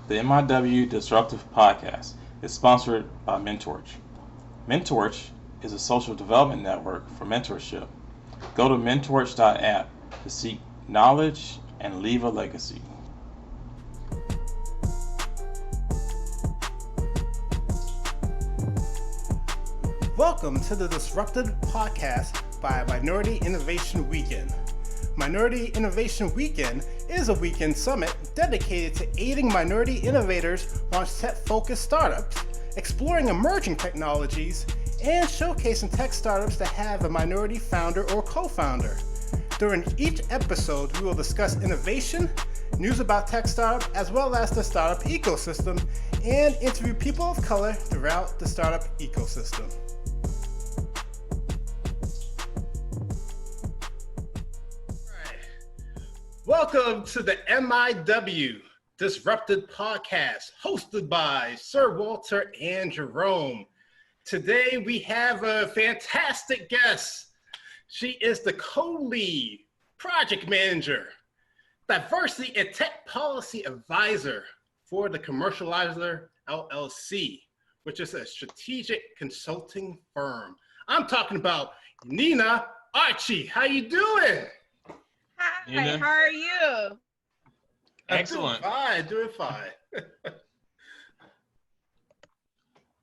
The MIW Disruptive Podcast is sponsored by Mentorch. Mentorch is a social development network for mentorship. Go to mentorch.app to seek knowledge and leave a legacy. Welcome to the Disrupted Podcast by Minority Innovation Weekend. Minority Innovation Weekend is a weekend summit dedicated to aiding minority innovators launch tech-focused startups, exploring emerging technologies, and showcasing tech startups that have a minority founder or co-founder. During each episode, we will discuss innovation, news about tech startup, as well as the startup ecosystem, and interview people of color throughout the startup ecosystem. Welcome to the MIW Disrupted Podcast, hosted by Sir Walter and Jerome. Today we have a fantastic guest. She is the co-lead project manager, diversity and tech policy advisor for the Commercializer LLC, which is a strategic consulting firm. I'm talking about Nina Archie. How you doing? Hi, how are you? Excellent. Doing fine. All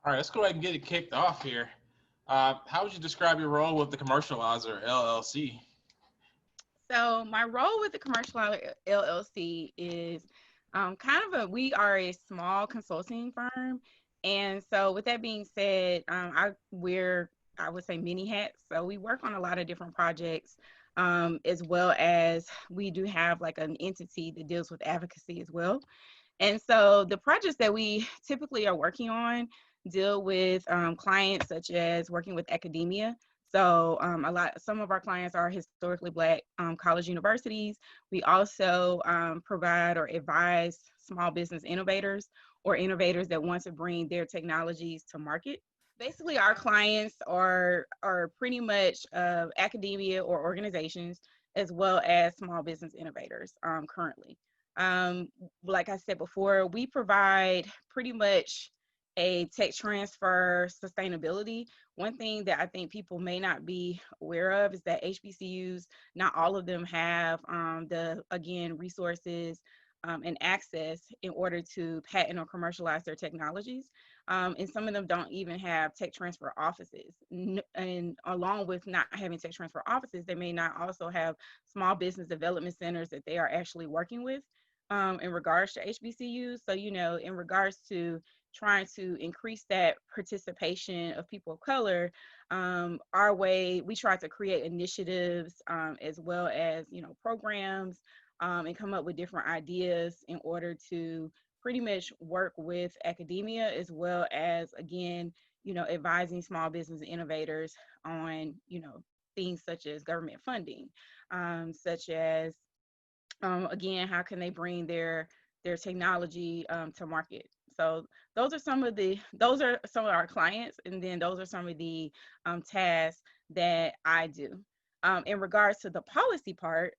right, let's go ahead and get it kicked off here. How would you describe your role with the Commercializer LLC? So my role with the Commercializer LLC is we are a small consulting firm. And so with that being said, I would say many hats. So we work on a lot of different projects. As well as we do have like an entity that deals with advocacy as well. And so the projects that we typically are working on deal with clients such as working with academia. So some of our clients are historically Black college universities. We also provide or advise small business innovators or innovators that want to bring their technologies to market. Basically, our clients are pretty much academia or organizations, as well as small business innovators currently. Like I said before, we provide pretty much a tech transfer sustainability. One thing that I think people may not be aware of is that HBCUs, not all of them have resources and access in order to patent or commercialize their technologies. And some of them don't even have tech transfer offices. And along with not having tech transfer offices, they may not also have small business development centers that they are actually working with in regards to HBCUs. So, in regards to trying to increase that participation of people of color, we try to create initiatives as well as, programs and come up with different ideas in order to pretty much work with academia as well as, again, advising small business innovators on, things such as government funding, such as, again, how can they bring their technology to market. So those are some of our clients, and then those are some of the tasks that I do. In regards to the policy part,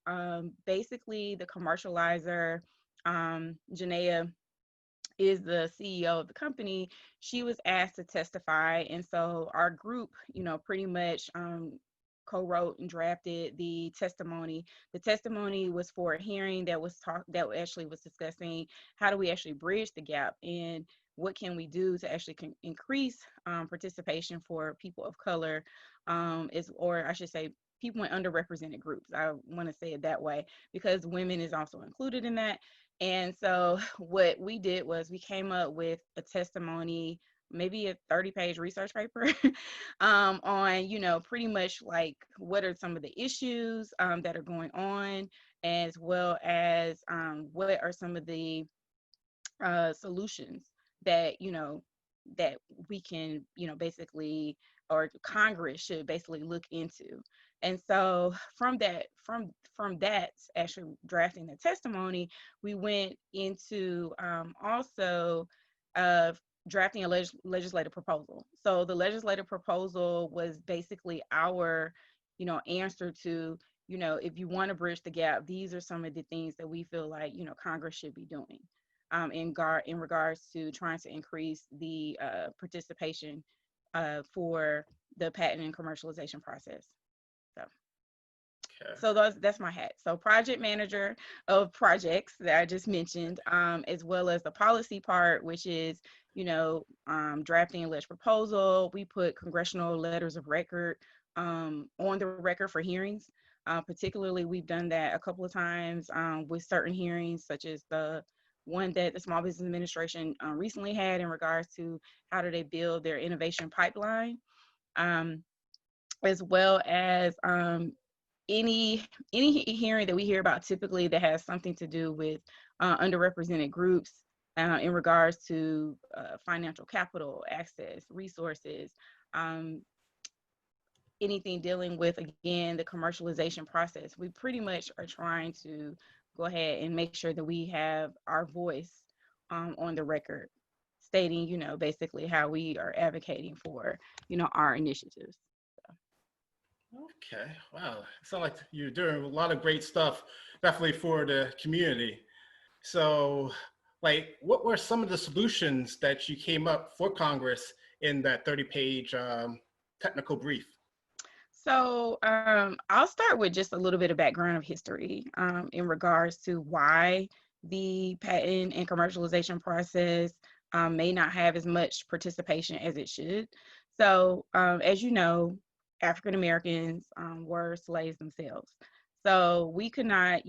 basically the commercializer, Janaea is the CEO of the company. She was asked to testify. And so our group, pretty much co-wrote and drafted the testimony. The testimony was for a hearing that actually was discussing how do we actually bridge the gap and what can we do to actually increase participation for people of color, or I should say people in underrepresented groups. I want to say it that way because women is also included in that. And so what we did was we came up with a testimony, maybe a 30-page research paper on, pretty much like what are some of the issues that are going on, as well as what are some of the solutions that, that we can, basically, or Congress should basically look into. And so from that actually drafting the testimony, we went into also drafting a legislative proposal. So the legislative proposal was basically our, answer to, if you want to bridge the gap, these are some of the things that we feel like, Congress should be doing. in regards to trying to increase the participation for the patent and commercialization process. So. Okay. So that's my hat. So project manager of projects that I just mentioned, as well as the policy part, which is, drafting a list proposal. We put congressional letters of record on the record for hearings. Particularly, we've done that a couple of times with certain hearings, such as the one that the Small Business Administration recently had in regards to how do they build their innovation pipeline, as well as any hearing that we hear about typically that has something to do with underrepresented groups in regards to financial capital, access, resources, anything dealing with, again, the commercialization process. We pretty much are trying to go ahead and make sure that we have our voice on the record, stating, basically how we are advocating for, our initiatives. Okay. Wow. It sounds like you're doing a lot of great stuff, definitely for the community. So, like, what were some of the solutions that you came up for Congress in that 30-page technical brief? So I'll start with just a little bit of background of history in regards to why the patent and commercialization process may not have as much participation as it should. So as you know, African Americans were slaves themselves. So we could not,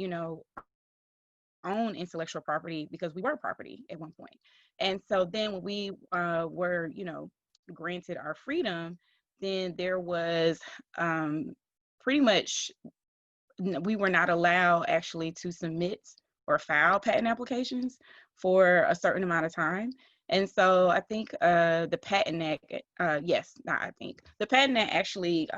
own intellectual property because we were property at one point. And so then when we were, granted our freedom, then there was pretty much, we were not allowed actually to submit or file patent applications for a certain amount of time. And so I think the Patent Act, the Patent Act actually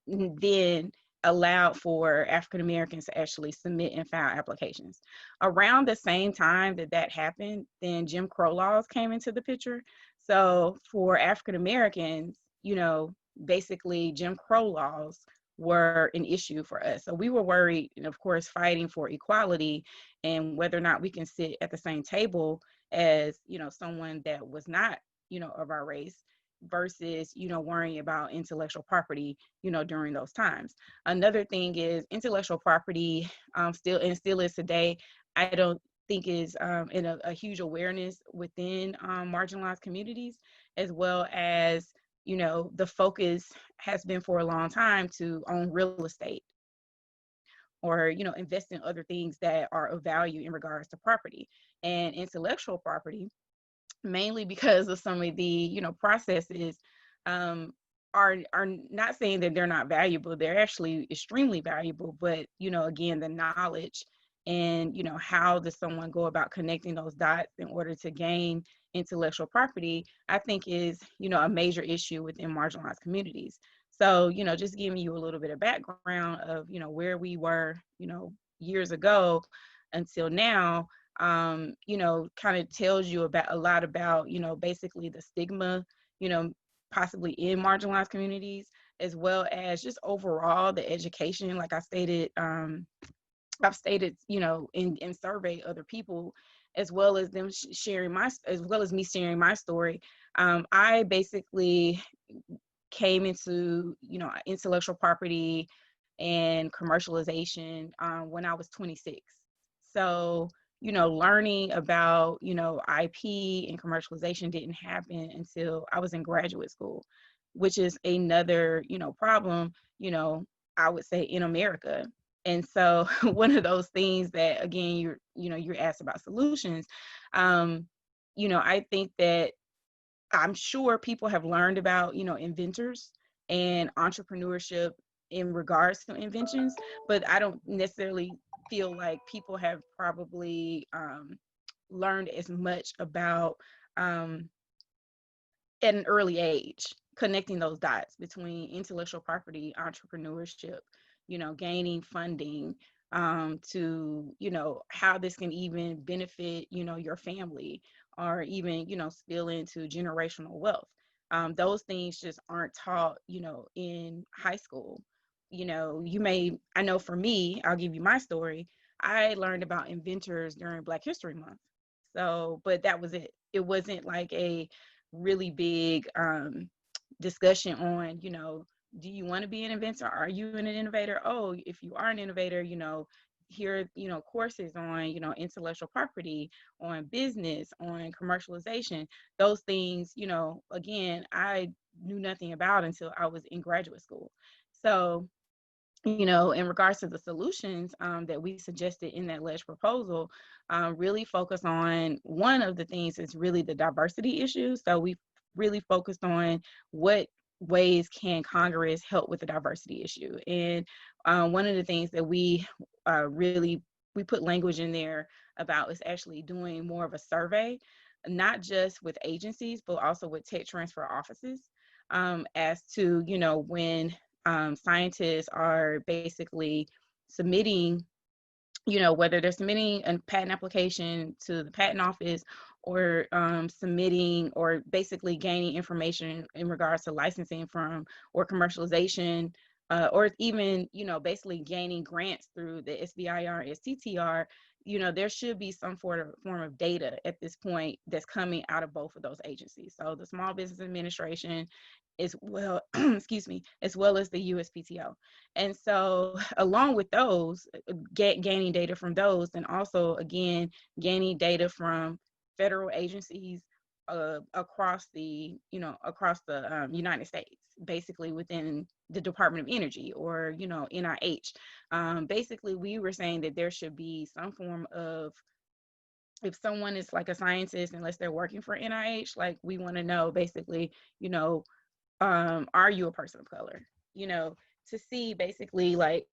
then allowed for African Americans to actually submit and file applications. Around the same time that that happened, then Jim Crow laws came into the picture. So for African Americans, basically Jim Crow laws were an issue for us. So we were worried, and of course, fighting for equality and whether or not we can sit at the same table as, someone that was not, of our race versus, worrying about intellectual property, during those times. Another thing is intellectual property still is today. I don't think is in a huge awareness within marginalized communities, as well as, the focus has been for a long time to own real estate or, invest in other things that are of value in regards to property and intellectual property, mainly because of some of the, processes are not saying that they're not valuable. They're actually extremely valuable, but, again, the knowledge and, how does someone go about connecting those dots in order to gain intellectual property, I think is, a major issue within marginalized communities. So, just giving you a little bit of background of, where we were, years ago until now, kind of tells you about a lot about, basically the stigma, possibly in marginalized communities, as well as just overall the education, like I stated, I've stated, and surveyed other people, as well as them as well as me sharing my story. I basically came into, intellectual property and commercialization when I was 26. So, learning about, IP and commercialization didn't happen until I was in graduate school, which is another, problem, I would say in America. And so one of those things that, again, you're asked about solutions. I think that I'm sure people have learned about, inventors and entrepreneurship in regards to inventions, but I don't necessarily feel like people have probably learned as much about at an early age, connecting those dots between intellectual property, entrepreneurship, gaining funding, to, how this can even benefit, your family or even, spill into generational wealth. Those things just aren't taught, in high school. I know for me, I'll give you my story. I learned about inventors during Black History Month. So, but that was it. It wasn't like a really big discussion on, do you want to be an inventor? Are you an innovator? Oh, if you are an innovator, here are, courses on, intellectual property, on business, on commercialization. Those things, again, I knew nothing about until I was in graduate school. So, in regards to the solutions that we suggested in that ledge proposal, really focus on, one of the things is really the diversity issue. So we really focused on what ways can Congress help with the diversity issue. And one of the things that we put language in there about is actually doing more of a survey, not just with agencies, but also with tech transfer offices, as to, when scientists are basically submitting, whether they're submitting a patent application to the patent office, or submitting or basically gaining information in regards to licensing from or commercialization, or even, basically gaining grants through the SBIR and STTR, there should be some form of data at this point that's coming out of both of those agencies. So the Small Business Administration, as well, excuse me, as well as the USPTO. And so along with those, gaining data from those, and also, again, gaining data from federal agencies across the United States, basically within the Department of Energy, or NIH. Basically, we were saying that there should be some form of, if someone is like a scientist, unless they're working for NIH, like, we want to know basically, are you a person of color? To see basically like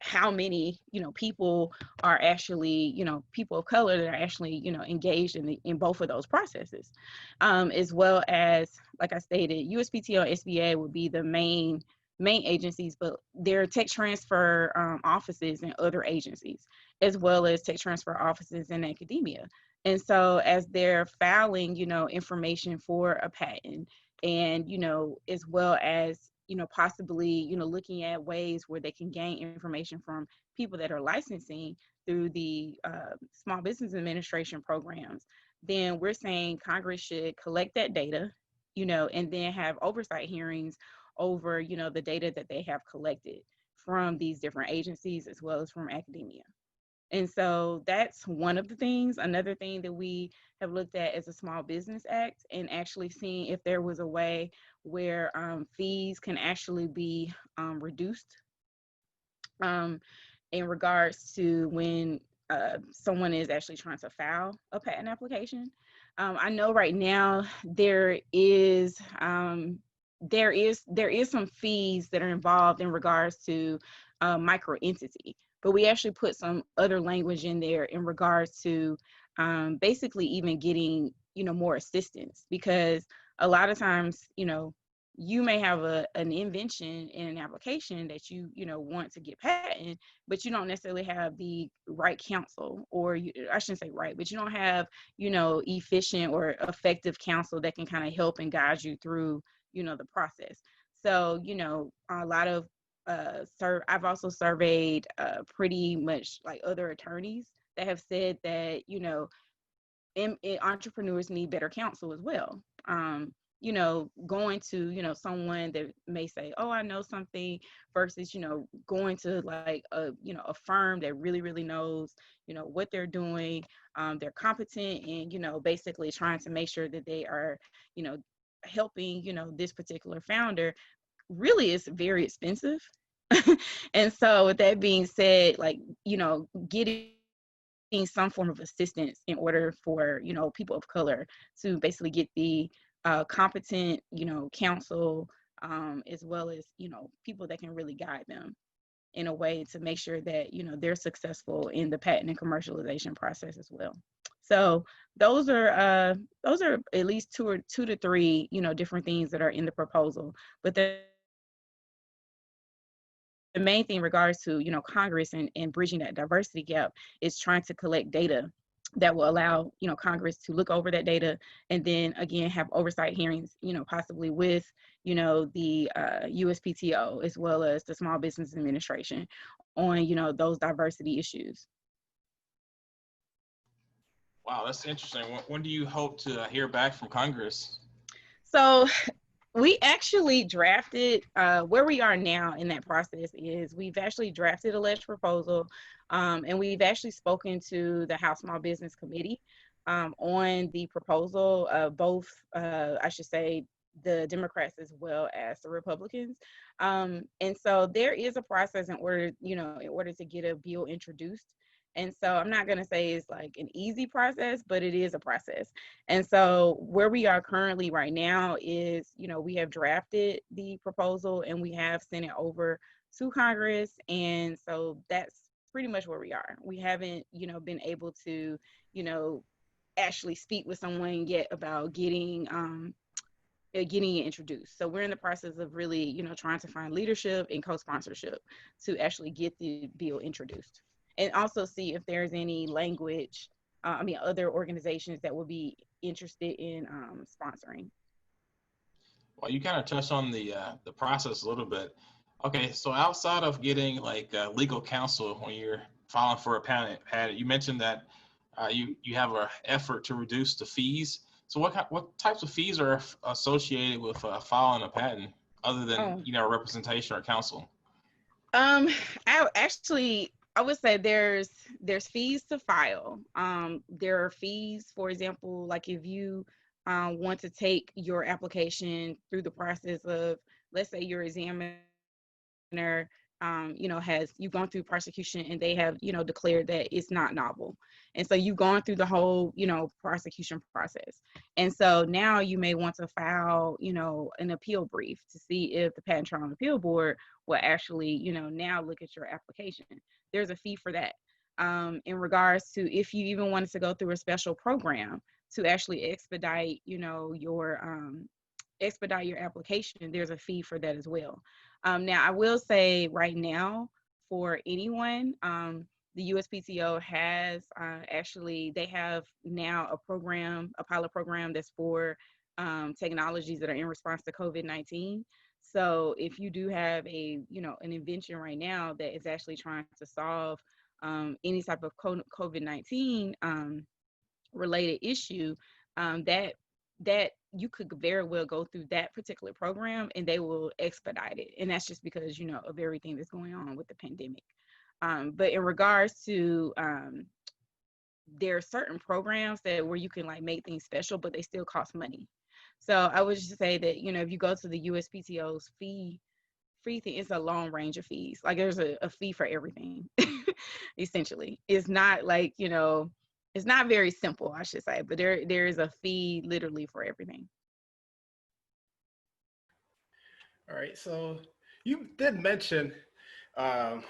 how many, people are actually, people of color that are actually, engaged in both of those processes. As well as, like I stated, USPTO and SBA would be the main agencies, but there are tech transfer offices in other agencies, as well as tech transfer offices in academia. And so as they're filing, information for a patent, and, as well as, possibly, looking at ways where they can gain information from people that are licensing through the Small Business Administration programs, then we're saying Congress should collect that data, and then have oversight hearings over, the data that they have collected from these different agencies, as well as from academia. And so that's one of the things. Another thing that we have looked at is a Small Business Act, and actually seeing if there was a way where fees can actually be reduced in regards to when someone is actually trying to file a patent application. I know right now there is some fees that are involved in regards to micro entity, but we actually put some other language in there in regards to basically even getting, more assistance, because a lot of times, you may have an invention in an application that you want to get patent, but you don't necessarily have the right counsel, or I shouldn't say right, but you don't have, efficient or effective counsel that can kind of help and guide you through, the process. So, a lot of I've also surveyed pretty much like other attorneys that have said that, entrepreneurs need better counsel as well. Going to, someone that may say, oh, I know something, versus, going to like a firm that really, really knows, what they're doing. They're competent, and, basically trying to make sure that they are, helping, this particular founder. Really is very expensive. And so with that being said, like, getting some form of assistance in order for, people of color to basically get the competent, counsel, as well as, people that can really guide them in a way to make sure that, they're successful in the patent and commercialization process as well. So those are at least two to three, different things that are in the proposal. But the main thing in regards to, Congress and bridging that diversity gap is trying to collect data that will allow, Congress to look over that data, and then again have oversight hearings, possibly with, the USPTO, as well as the Small Business Administration, on, those diversity issues. Wow, that's interesting. When do you hope to hear back from Congress? So we actually drafted, where we are now in that process is we've actually drafted a legislative proposal, and we've actually spoken to the House Small Business Committee on the proposal, both, I should say, the Democrats as well as the Republicans. And so there is a process in order, in order to get a bill introduced. And so I'm not going to say it's like an easy process, but it is a process. And so where we are currently right now is, we have drafted the proposal and we have sent it over to Congress. And so that's pretty much where we are. We haven't, been able to, you know, actually speak with someone yet about getting it introduced. So we're in the process of really, trying to find leadership and co-sponsorship to actually get the bill introduced. And also see if there's any language, other organizations that will be interested in sponsoring. Well, you kind of touched on the process a little bit. Okay, so outside of getting like legal counsel when you're filing for a patent, you mentioned that you have an effort to reduce the fees. So what types of fees are associated with filing a patent other than Oh, representation or counsel? Um, I would say there's fees to file. There are fees, for example, like if you want to take your application through the process of, let's say your examiner, has you've gone through prosecution and they have, declared that it's not novel. And so you've gone through the whole, prosecution process. And so now you may want to file, an appeal brief to see if the Patent Trial and Appeal Board will actually, now look at your application. There's a fee for that. In regards to if you even wanted to go through a special program to actually expedite your application, there's a fee for that as well. Now, I will say right now, for anyone, the USPTO has they have now a pilot program that's for technologies that are in response to COVID-19. So if you do have an invention right now that is actually trying to solve any type of COVID-19 related issue, that you could very well go through that particular program and they will expedite it. And that's just because, of everything that's going on with the pandemic. But in regards to, there are certain programs that where you can like make things special, but they still cost money. So I would just say that, if you go to the USPTO's free thing, it's a long range of fees. Like there's a fee for everything, essentially. It's not like, it's not very simple, I should say, but there is a fee literally for everything. All right, so you did mention um,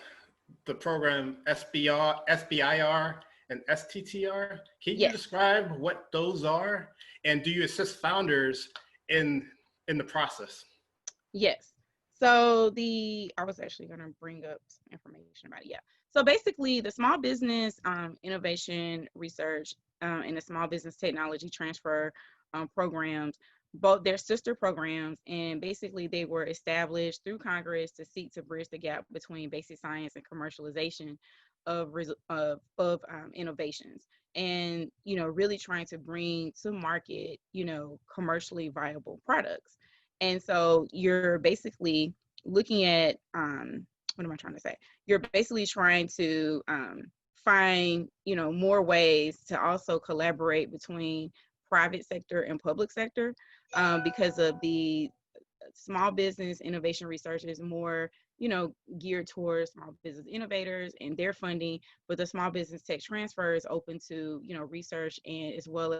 the program SBIR, and STTR. Can you Yes. describe what those are, and do you assist founders in the process? Yes. So I was actually going to bring up some information about it. Yeah. So basically, the Small Business Innovation Research and the Small Business Technology Transfer programs, both their sister programs, and basically they were established through Congress to seek to bridge the gap between basic science and commercialization of innovations, and really trying to bring to market commercially viable products. And so you're basically looking at, what am I trying to say? You're basically trying to find, more ways to also collaborate between private sector and public sector, because of the small business innovation research is more, geared towards small business innovators and their funding, but the small business tech transfer is open to, research and as well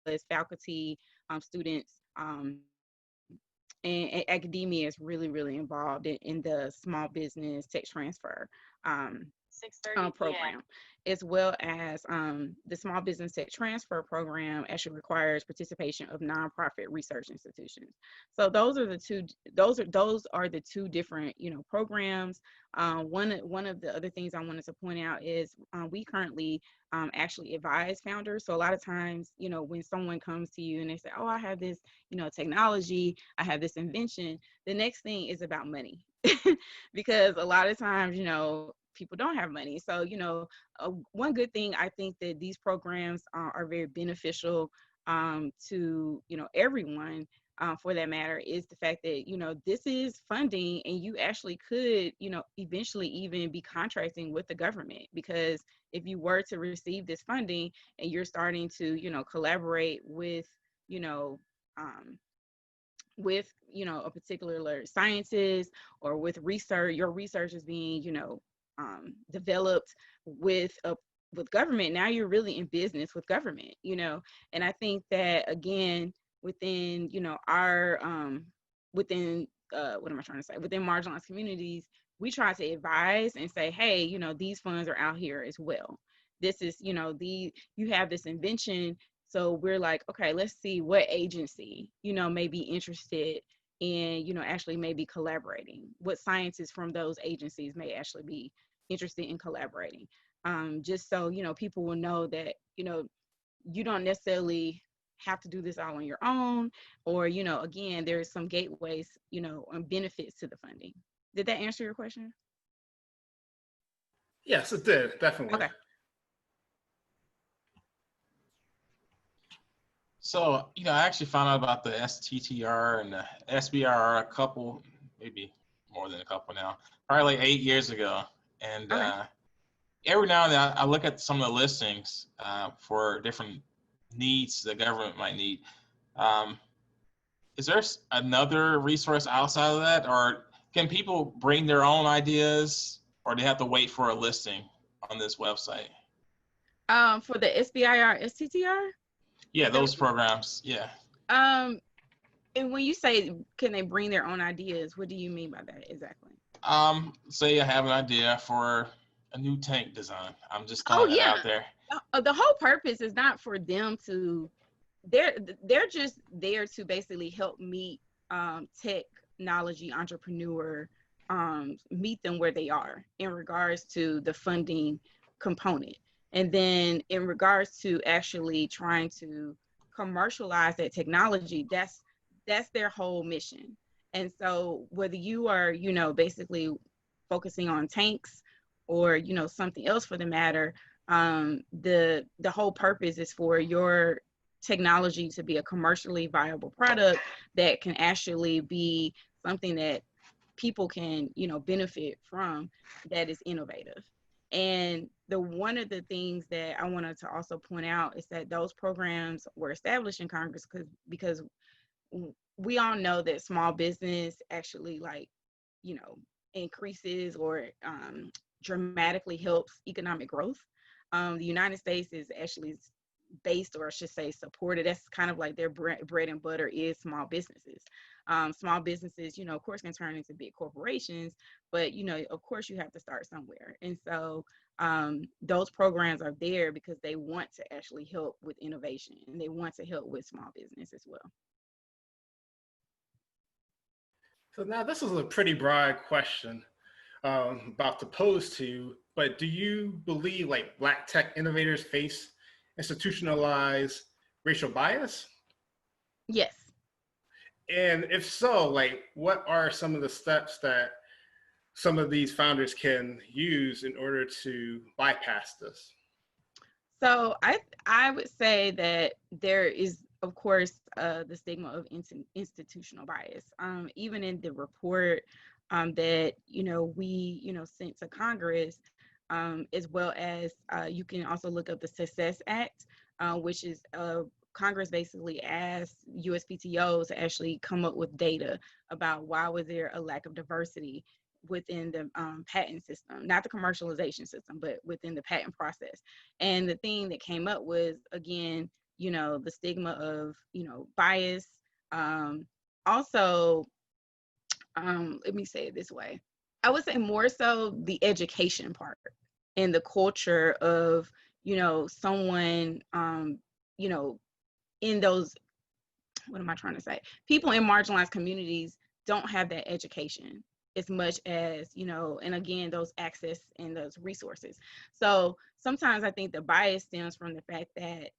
as faculty, students, and academia is really, really involved in the small business tech transfer um, 6:30 program, as well as the small business tech transfer program actually requires participation of nonprofit research institutions. So those are the two different programs. One of the other things I wanted to point out is we currently actually advise founders. So a lot of times, when someone comes to you and they say, "Oh, I have this technology, I have this invention," the next thing is about money. Because a lot of times, people don't have money. So, one good thing I think that these programs are very beneficial to, everyone. For that matter, is the fact that this is funding, and you actually could eventually even be contracting with the government, because if you were to receive this funding and you're starting to collaborate with you know um, a particular sciences, or with research, your research is being developed with government. Now you're really in business with government. And I think that, again, within our within what am I trying to say, within marginalized communities, we try to advise and say, hey, these funds are out here as well. This is you have this invention. So we're like, okay, let's see what agency may be interested in actually maybe collaborating, what scientists from those agencies may actually be interested in collaborating, just so people will know that you don't necessarily have to do this all on your own, or again, there's some gateways and benefits to the funding. Did that answer your question? Yes, it did, definitely. Okay. So, I actually found out about the STTR and the SBRR maybe more than a couple now, probably like 8 years ago. And Okay. every now and then I look at some of the listings for different needs the government might need. Is there another resource outside of that, or can people bring their own ideas, or do they have to wait for a listing on this website? For the SBIR, STTR? Yeah, those programs. Yeah. And when you say can they bring their own ideas, what do you mean by that exactly? Say I have an idea for a new tank design. I'm just Oh throwing it yeah. out there. The whole purpose is not for them to. They're just there to basically help meet technology entrepreneur, meet them where they are in regards to the funding component. And then in regards to actually trying to commercialize that technology, that's their whole mission. And so whether you are, basically focusing on tanks, or, something else for the matter, the whole purpose is for your technology to be a commercially viable product that can actually be something that people can benefit from, that is innovative. And one of the things that I wanted to also point out is that those programs were established in Congress because we all know that small business actually increases or dramatically helps economic growth. The United States is actually based, or I should say supported, that's kind of like their bread and butter is small businesses. Small businesses, of course, can turn into big corporations, but of course you have to start somewhere. And so those programs are there because they want to actually help with innovation, and they want to help with small business as well. So now this is a pretty broad question about to pose to you, but do you believe like Black tech innovators face institutionalized racial bias? Yes. And if so, like what are some of the steps that some of these founders can use in order to bypass this? So I would say that there is, of course, the stigma of institutional bias. Even in the report that we sent to Congress, as well as you can also look up the Success Act, which is Congress basically asked USPTOs to actually come up with data about why was there a lack of diversity within the patent system, not the commercialization system, but within the patent process. And the thing that came up was, again, the stigma of, bias. Also, let me say it this way. I would say more so the education part and the culture of, someone, in those, what am I trying to say? People in marginalized communities don't have that education as much as, and again, those access and those resources. So sometimes I think the bias stems from the fact that,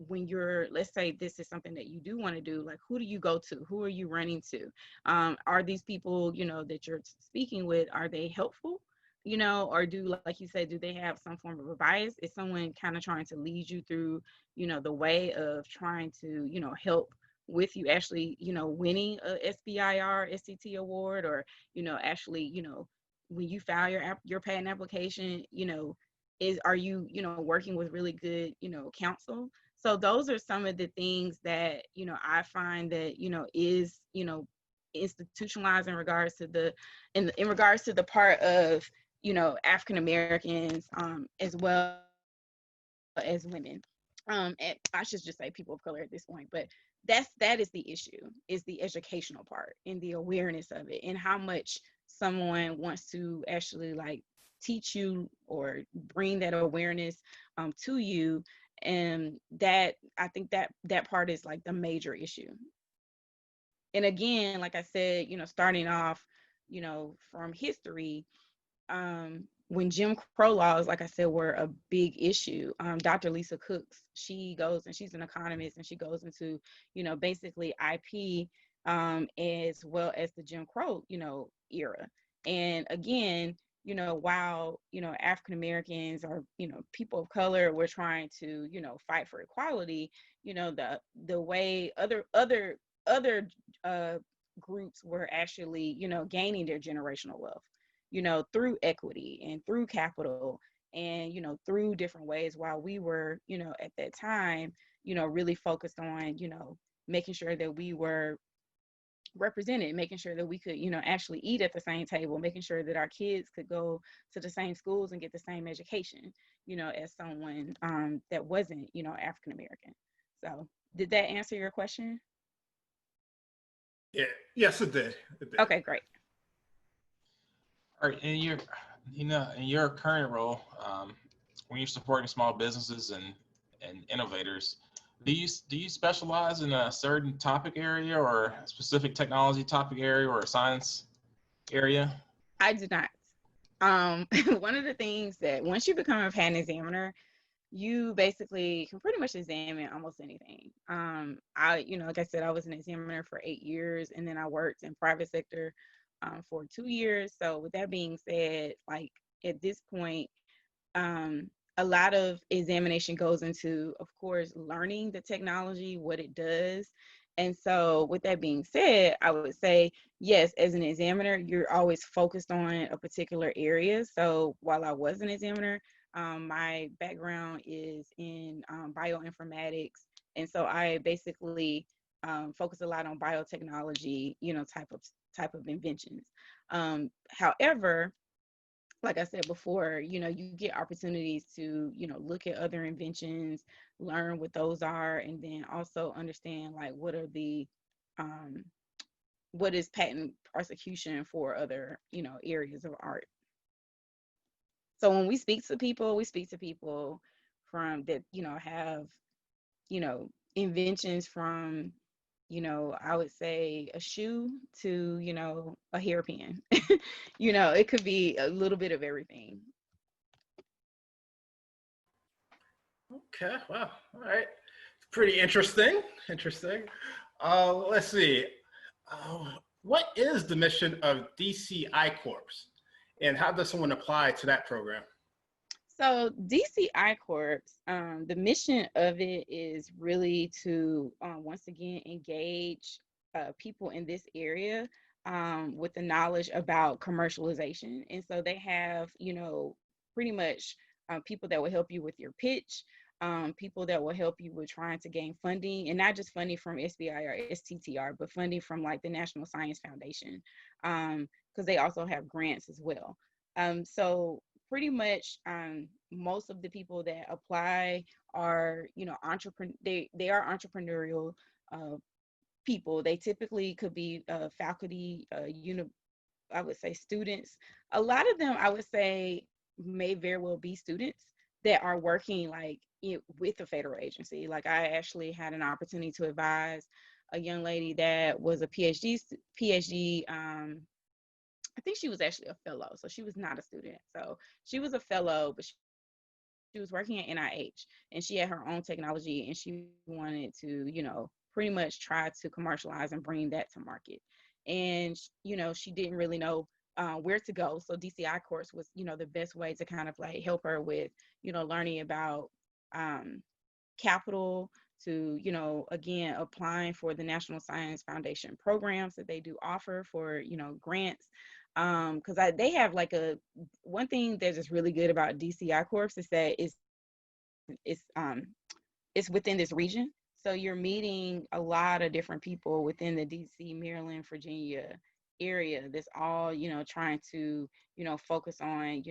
when you're, let's say this is something that you do want to do, like, who do you go to? Who are you running to? Are these people, that you're speaking with, are they helpful? or do, like you said, do they have some form of a bias? Is someone kind of trying to lead you through, the way of trying to, help with you actually, winning a SBIR, SCT award, or, actually, when you file your patent application, are you, working with really good, counsel? So those are some of the things that, I find that, is, institutionalized in regards to in regards to the part of, African Americans, as well as women. And I should just say people of color at this point, but that is the issue, is the educational part and the awareness of it, and how much someone wants to actually like teach you or bring that awareness to you. And that, I think that part is like the major issue. And again, like I said, starting off, from history, when Jim Crow laws, like I said, were a big issue. Dr. Lisa Cooks, she goes, and she's an economist, and she goes into, basically IP, as well as the Jim Crow, era. And again, while, African Americans or, people of color were trying to, fight for equality, the way other uh, groups were actually, gaining their generational wealth, through equity and through capital, and, through different ways, while we were, at that time, really focused on, making sure that we were represented, making sure that we could, actually eat at the same table, making sure that our kids could go to the same schools and get the same education, as someone that wasn't, African American. So did that answer your question? Yeah, yes, it did. Okay, great. All right, in your current role, when you're supporting small businesses and innovators, do you specialize in a certain topic area, or a specific technology topic area, or a science area? I do not. One of the things that once you become a patent examiner, you basically can pretty much examine almost anything. Like I said, I was an examiner for 8 years, and then I worked in private sector for 2 years. So with that being said, like at this point, a lot of examination goes into, of course, learning the technology, what it does. And so with that being said, I would say, yes, as an examiner, you're always focused on a particular area. So while I was an examiner, my background is in bioinformatics. And so I basically focus a lot on biotechnology, type of inventions. However, like I said before, you get opportunities to, look at other inventions, learn what those are, and then also understand like um, what is patent prosecution for other, areas of art. So when we speak to people from that, have, inventions from, I would say a shoe to, a hairpin. It could be a little bit of everything. Okay, wow, all right. Pretty interesting. Interesting. Let's see. What is the mission of DCI Corps, and how does someone apply to that program? So DCI Corps, the mission of it is really to once again engage people in this area with the knowledge about commercialization. And so they have, pretty much people that will help you with your pitch, people that will help you with trying to gain funding, and not just funding from SBI or STTR, but funding from like the National Science Foundation, because they also have grants as well. So pretty much most of the people that apply are, they are entrepreneurial people. They typically could be faculty, I would say students. A lot of them, I would say, may very well be students that are working like with a federal agency. Like I actually had an opportunity to advise a young lady that was a PhD. I think she was actually a fellow, so she was not a student. So she was a fellow, but she was working at NIH, and she had her own technology, and she wanted to, pretty much try to commercialize and bring that to market. And, she didn't really know where to go. So DCI course was, the best way to kind of like help her with, learning about capital, to, again, applying for the National Science Foundation programs that they do offer for, grants. Because they have like one thing that's just really good about DCI Corps is that it's within this region. So you're meeting a lot of different people within the DC, Maryland, Virginia area that's all, trying to, focus on,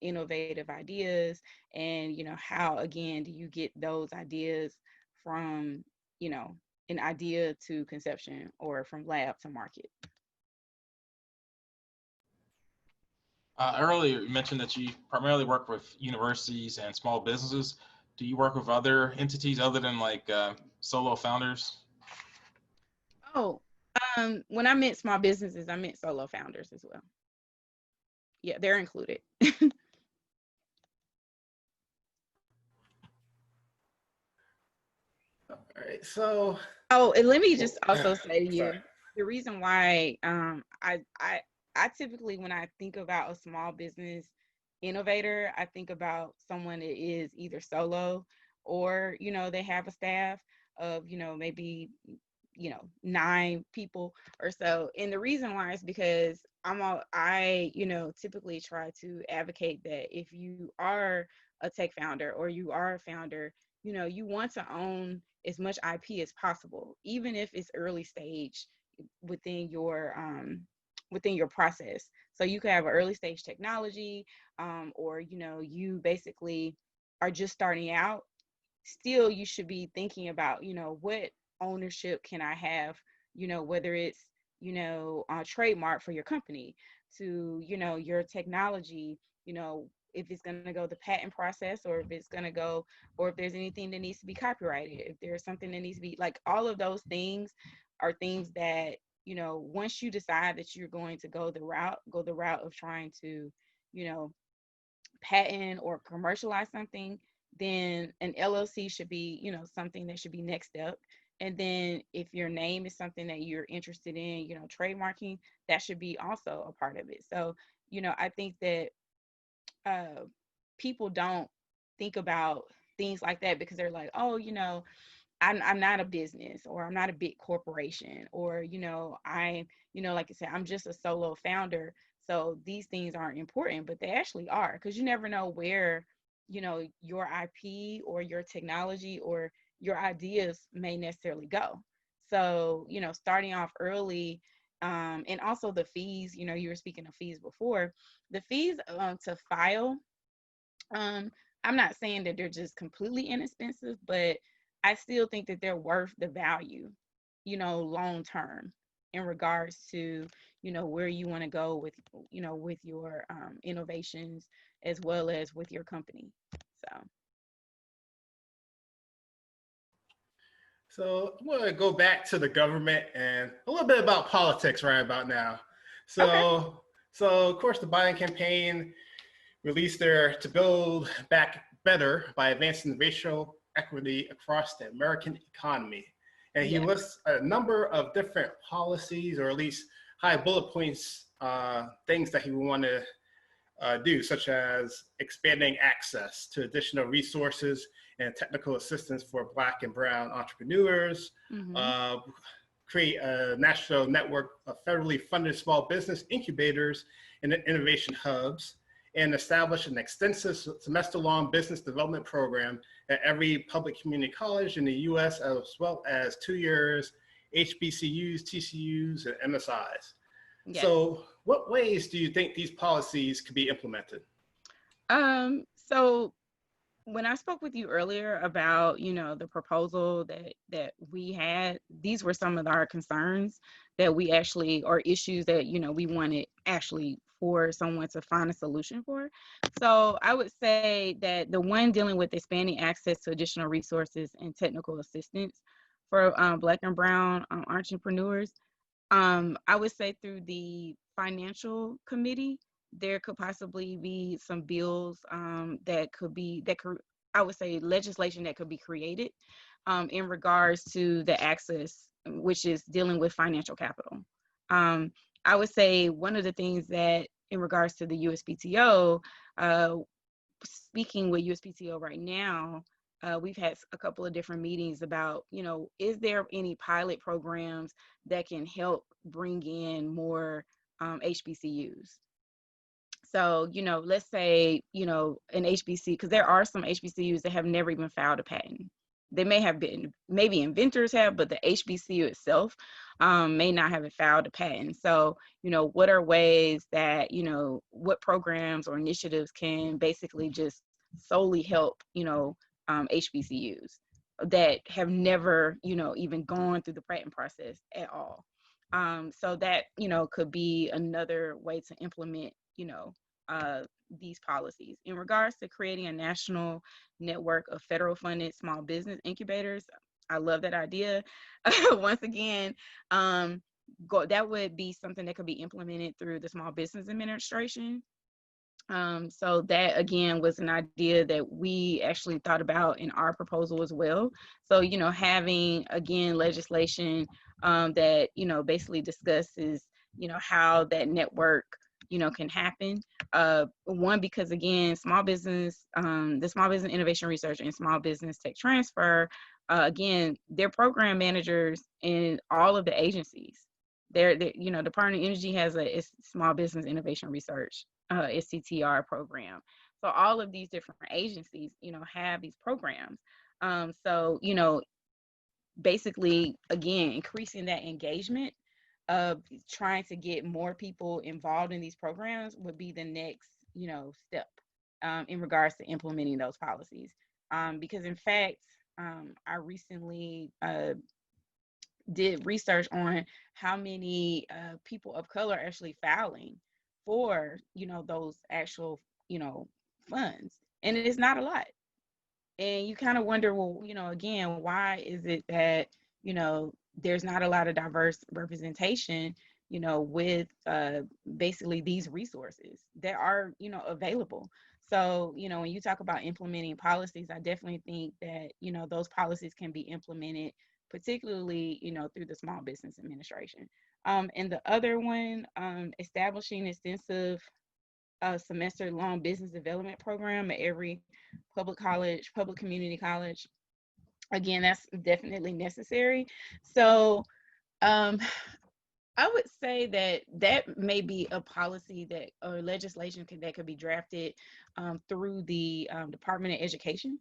innovative ideas, and, how, again, do you get those ideas from, an idea to conception, or from lab to market. Earlier, you mentioned that you primarily work with universities and small businesses. Do you work with other entities other than like solo founders? Oh, when I meant small businesses, I meant solo founders as well. Yeah, they're included. All right, so. Oh, and let me just also say to you, Sorry. the reason why I typically, when I think about a small business innovator, I think about someone that is either solo, or, they have a staff of, maybe, 9 people or so. And the reason why is because I typically try to advocate that if you are a tech founder, or you are a founder, you want to own as much IP as possible, even if it's early stage within your process. So you could have an early stage technology, or, you basically are just starting out. Still, you should be thinking about, what ownership can I have, whether it's, a trademark for your company, to, your technology, if it's going to go the patent process, or if it's going to go, or if there's anything that needs to be copyrighted, if there's something that needs to be, like, all of those things are things that, once you decide that you're going to go the route of trying to, patent or commercialize something, then an LLC should be, something that should be next step. And then if your name is something that you're interested in, trademarking, that should be also a part of it. So, I think that people don't think about things like that, because they're like, oh, I'm not a business, or I'm not a big corporation, or, like I said, I'm just a solo founder. So these things aren't important, but they actually are, because you never know where, your IP or your technology or your ideas may necessarily go. So, starting off early, and also the fees, you were speaking of fees before, the fees to file. I'm not saying that they're just completely inexpensive, but I still think that they're worth the value, long term, in regards to, where you want to go with, with your innovations, as well as with your company. So I'm going to go back to the government and a little bit about politics right about now. Okay. So of course, the Biden campaign released their "To Build Back Better" by advancing racial equity across the American economy. And he Yes. lists a number of different policies, or at least high bullet points, things that he would want to do, such as expanding access to additional resources and technical assistance for Black and Brown entrepreneurs, Mm-hmm. create a national network of federally funded small business incubators and innovation hubs, and establish an extensive semester-long business development program at every public community college in the U.S., as well as 2 years HBCUs, TCUs, and MSIs. Yes. So what ways do you think these policies could be implemented? So when I spoke with you earlier about, the proposal that we had, these were some of our concerns that we actually, or issues that, we wanted actually for someone to find a solution for. So I would say that the one dealing with expanding access to additional resources and technical assistance for Black and Brown entrepreneurs, I would say through the financial committee, there could possibly be some bills that could, I would say, legislation that could be created in regards to the access, which is dealing with financial capital. I would say one of the things that in regards to the USPTO, uh, speaking with USPTO right now, we've had a couple of different meetings about, is there any pilot programs that can help bring in more HBCUs? So, let's say, an HBC, because there are some HBCUs that have never even filed a patent. They may have been, maybe inventors have, but the HBCU itself may not have filed a patent. So, what are ways that, what programs or initiatives can basically just solely help, HBCUs that have never, even gone through the patent process at all. So that, could be another way to implement, uh, these policies. In regards to creating a national network of federal funded small business incubators, I love that idea. Once again, that would be something that could be implemented through the Small Business Administration. So that again was an idea that we actually thought about in our proposal as well. So, having again legislation that, basically discusses, how that network, can happen. One, because again, the Small Business Innovation Research and Small Business Tech Transfer, again, they're program managers in all of the agencies. Department of Energy has a Small Business Innovation Research SCTR program. So all of these different agencies, have these programs. So, basically, again, increasing that engagement of trying to get more people involved in these programs would be the next, step in regards to implementing those policies. Because in fact, I recently did research on how many people of color are actually filing for, those actual, funds. And it's not a lot. And you kind of wonder, well, again, why is it that, there's not a lot of diverse representation, with basically these resources that are, available. So, when you talk about implementing policies, I definitely think that, those policies can be implemented, particularly, through the Small Business Administration. And the other one, establishing extensive semester long business development program at every public college, public community college. Again, that's definitely necessary. So, um, I would say that that may be a policy that or legislation that could be drafted through the Department of Education.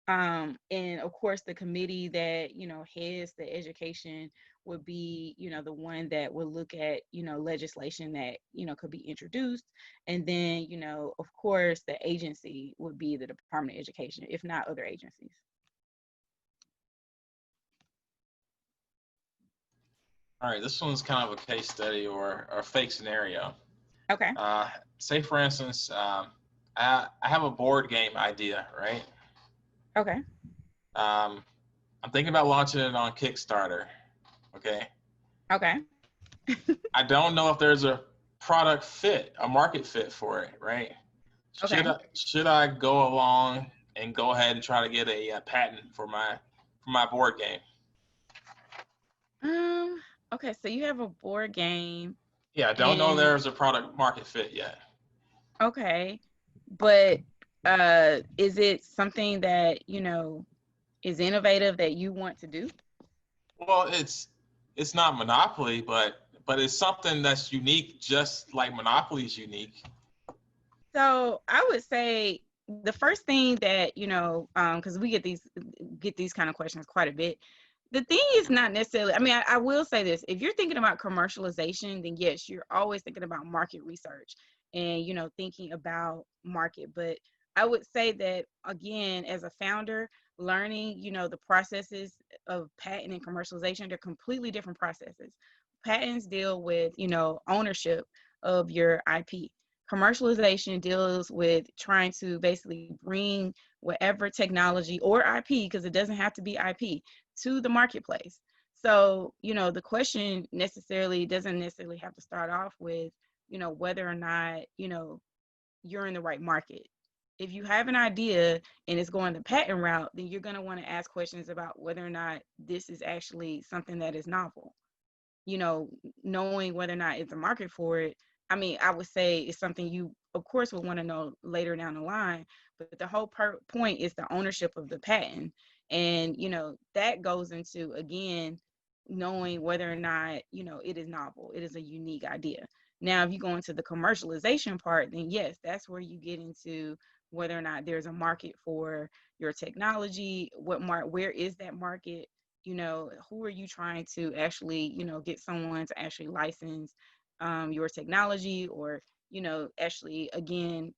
And of course, the committee that, heads the education would be, the one that would look at, legislation that, could be introduced. And then, of course, the agency would be the Department of Education, if not other agencies. All right, this one's kind of a case study or a fake scenario. Okay. Say, for instance, I have a board game idea, right? Okay. Um, I'm thinking about launching it on Kickstarter. Okay. Okay. I don't know if there's a a market fit for it, right? Okay. Should I go along and go ahead and try to get a patent for my board game? Um, okay, so you have a board game Yeah, I don't know and there's a product market fit yet. okay, but is it something that, is innovative that you want to do? Well, it's not Monopoly, but it's something that's unique, just like Monopoly is unique. So I would say the first thing that, because we get these kind of questions quite a bit. The thing is not necessarily, I mean, I will say this. If you're thinking about commercialization, then yes, you're always thinking about market research and, thinking about market. But I would say that, again, as a founder, learning, the processes of patent and commercialization, they're completely different processes. Patents deal with, ownership of your IP. Commercialization deals with trying to basically bring whatever technology or IP, because it doesn't have to be IP, to the marketplace. So, the question necessarily doesn't necessarily have to start off with, whether or not, you're in the right market. If you have an idea and it's going the patent route, then you're going to want to ask questions about whether or not this is actually something that is novel. knowing whether or not it's a market for it, I mean, I would say it's something you, of course, would want to know later down the line. But the whole point is the ownership of the patent. And, that goes into, again, knowing whether or not, it is novel, it is a unique idea. Now, if you go into the commercialization part, then yes, that's where you get into whether or not there's a market for your technology, where is that market, who are you trying to actually, get someone to actually license your technology, or, actually, again,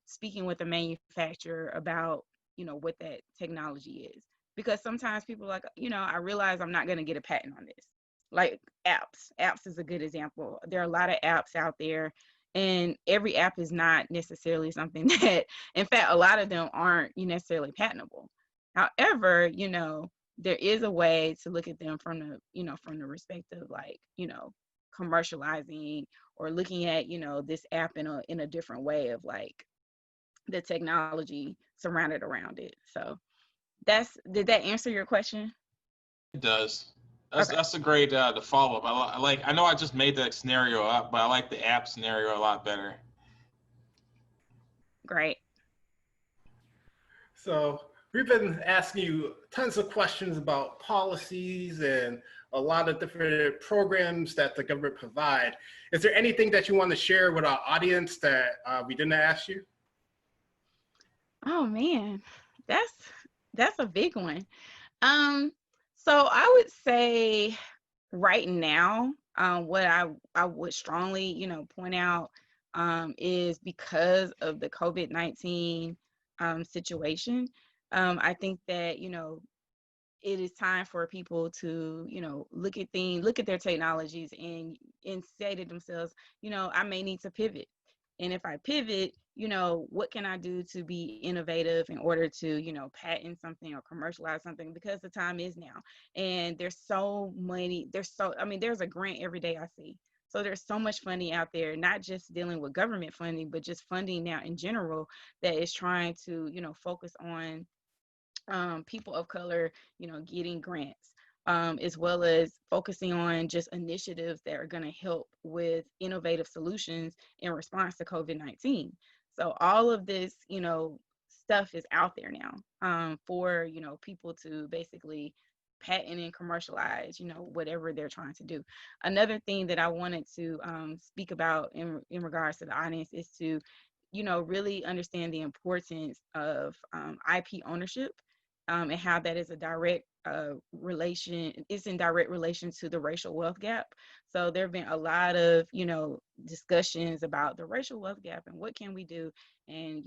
speaking with the manufacturer about, what that technology is. Because sometimes people are like, I realize I'm not going to get a patent on this. Like apps is a good example. There are a lot of apps out there, and every app is not necessarily something that, in fact, a lot of them aren't necessarily patentable. However, there is a way to look at them from the perspective, like, commercializing, or looking at, this app in a different way of, like, the technology surrounded around it. So did that answer your question? It does. Okay, That's a great the follow up. I know I just made that scenario up, but I like the app scenario a lot better. great. So we've been asking you tons of questions about policies and a lot of different programs that the government provide. Is there anything that you want to share with our audience that we didn't ask you? Oh man, that's a big one. Um, so I would say right now, what I would strongly, point out, is because of the COVID-19 situation. I think that, it is time for people to, look at their technologies, and say to themselves, I may need to pivot. And if I pivot, what can I do to be innovative in order to, patent something or commercialize something? Because the time is now. And there's a grant every day I see. So there's so much funding out there, not just dealing with government funding, but just funding now in general that is trying to, focus on people of color, getting grants, as well as focusing on just initiatives that are going to help with innovative solutions in response to COVID-19. So all of this, stuff is out there now, for, people to basically patent and commercialize, whatever they're trying to do. Another thing that I wanted to speak about in regards to the audience is to, really understand the importance of IP ownership, and how that is a direct it's in direct relation to the racial wealth gap. So there have been a lot of, discussions about the racial wealth gap and what can we do, and,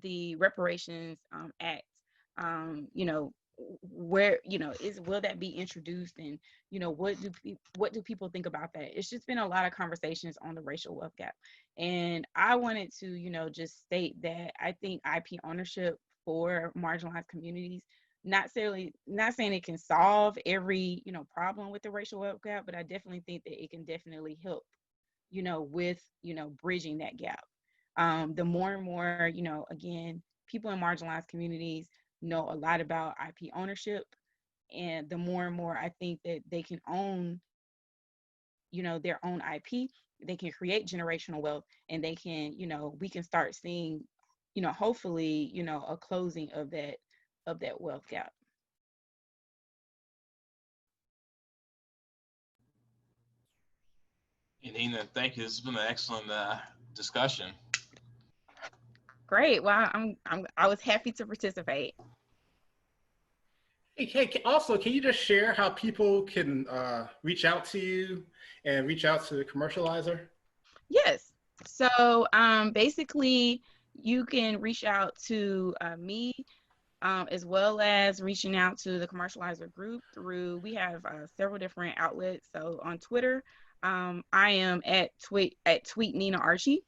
the reparations act, where, will that be introduced, and, what do people think about that? It's just been a lot of conversations on the racial wealth gap. And I wanted to, just state that I think IP ownership for marginalized communities, not saying it can solve every, problem with the racial wealth gap, but I definitely think that it can definitely help, with, bridging that gap. The more and more, again, people in marginalized communities know a lot about IP ownership, and the more and more I think that they can own, their own IP, they can create generational wealth, and they can, we can start seeing, hopefully, a closing of that wealth gap. And Nina, thank you. This has been an excellent discussion. Great. Well, I was happy to participate. Hey, also, can you just share how people can reach out to you and reach out to the commercializer? Yes. So basically, you can reach out to me, as well as reaching out to the commercializer group we have several different outlets. So on Twitter, I am at tweet Nina Archie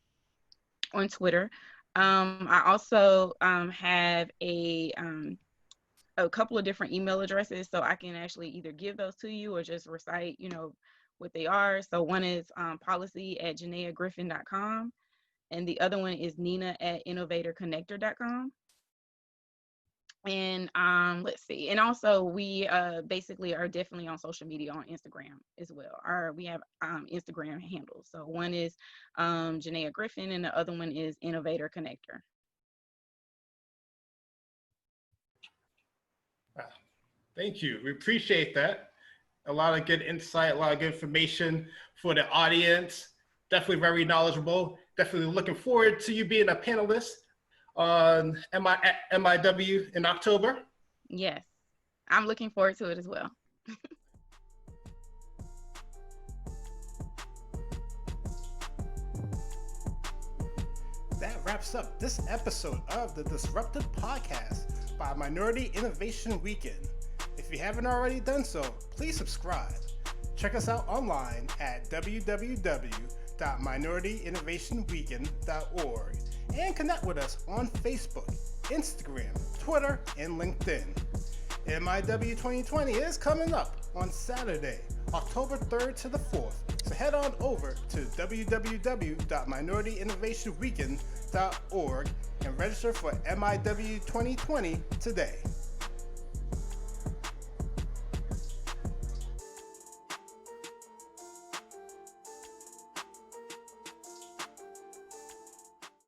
on Twitter. I also have a couple of different email addresses, so I can actually either give those to you or just recite, what they are. So one is policy@JanaeaGriffin.com, and the other one is Nina@innovatorconnector.com. And let's see. And also we basically are definitely on social media on Instagram as well. We have Instagram handles. So one is Janaea Griffin and the other one is Innovator Connector. Thank you. We appreciate that. A lot of good insight, a lot of good information for the audience. Definitely very knowledgeable. Definitely looking forward to you being a panelist on MIW in October. Yes, I'm looking forward to it as well. That wraps up this episode of the Disrupted Podcast by Minority Innovation Weekend. If you haven't already done so, please subscribe. Check us out online at www.minorityinnovationweekend.org and connect with us on Facebook, Instagram, Twitter, and LinkedIn. MIW 2020 is coming up on Saturday, October 3rd to the 4th, so head on over to www.minorityinnovationweekend.org and register for MIW 2020 today.